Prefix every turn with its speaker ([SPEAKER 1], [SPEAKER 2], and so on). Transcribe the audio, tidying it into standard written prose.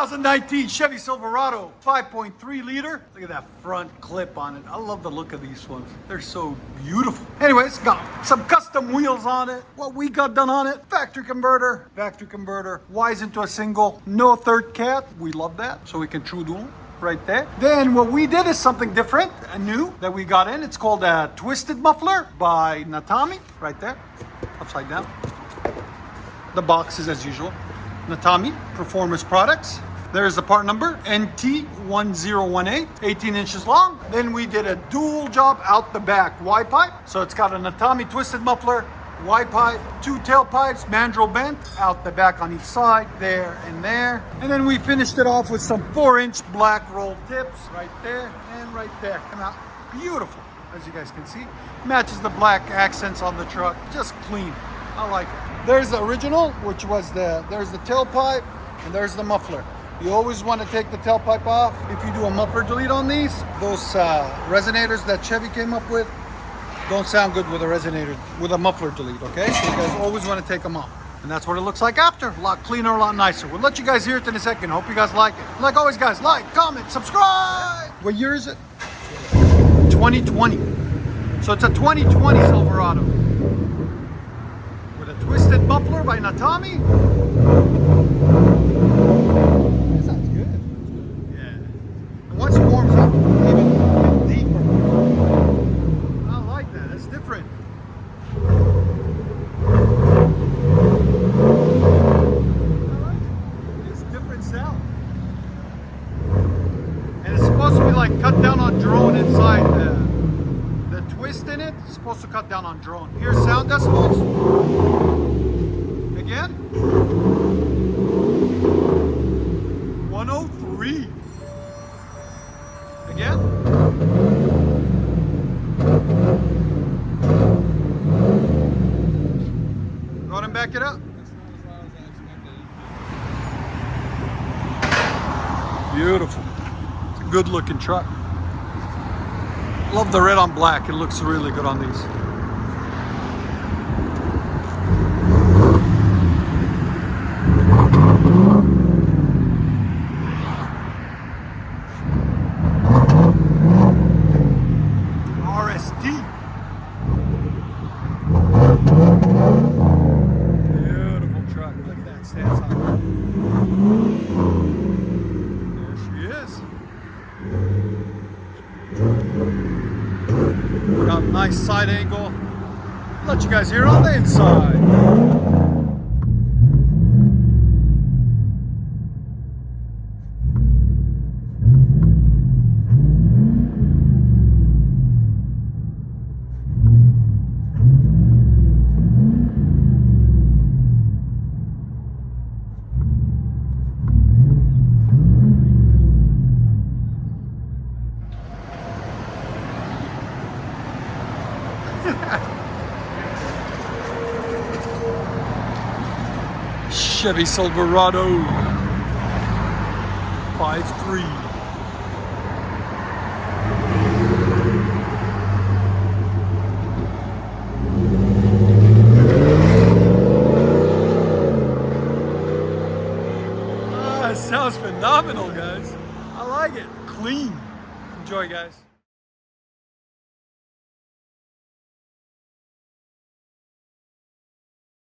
[SPEAKER 1] 2019 Chevy Silverado 5.3 liter. Look at that front clip on it. I love the look of these ones. They're so beautiful. Anyways, got some custom wheels on it. What we got done on it, factory converter, Y's into a single, no third cat. We love that, so we can true dual right there. Then what we did is something different and new that we got in. It's called a twisted muffler by NETAMI, right there, upside down. The box is as usual. NETAMI Performance Products. There's the part number, NT1018, 18 inches long. Then we did a dual job out the back, Y pipe. So it's got a NETAMI twisted muffler, Y pipe, 2 tailpipes, mandrel bent out the back on each side, there and there. And then we finished it off with some 4-inch black roll tips right there and right there. Come out beautiful, as you guys can see. Matches the black accents on the truck, just clean. I like it. There's the original, which was there's the tailpipe and there's the muffler. You always want to take the tailpipe off if you do a muffler delete on these. Those resonators that Chevy came up with don't sound good with a muffler delete, okay? So you guys always want to take them off. And that's what it looks like after. A lot cleaner, a lot nicer. We'll let you guys hear it in a second. Hope you guys like it. Like always, guys, like, comment, subscribe. What year is it? 2020. So it's a 2020 Silverado. With a twisted muffler by NETAMI. That sounds good. Yeah. And once it warms up, even deeper. I like that. That's different. I like it. It's different sound. And it's supposed to be like cut down on drone inside the twist in it. It's supposed to cut down on drone. Here's sound decibels. Again. 103. Again. Go ahead and back it up. Beautiful. It's a good looking truck. Love the red on black. It looks really good on these. RST. Beautiful truck. Look at that. Stands high. There she is. Got a nice side angle. Let you guys hear it on the inside. Chevy Silverado 5.3. It sounds phenomenal, guys. I like it. Clean. Enjoy, guys.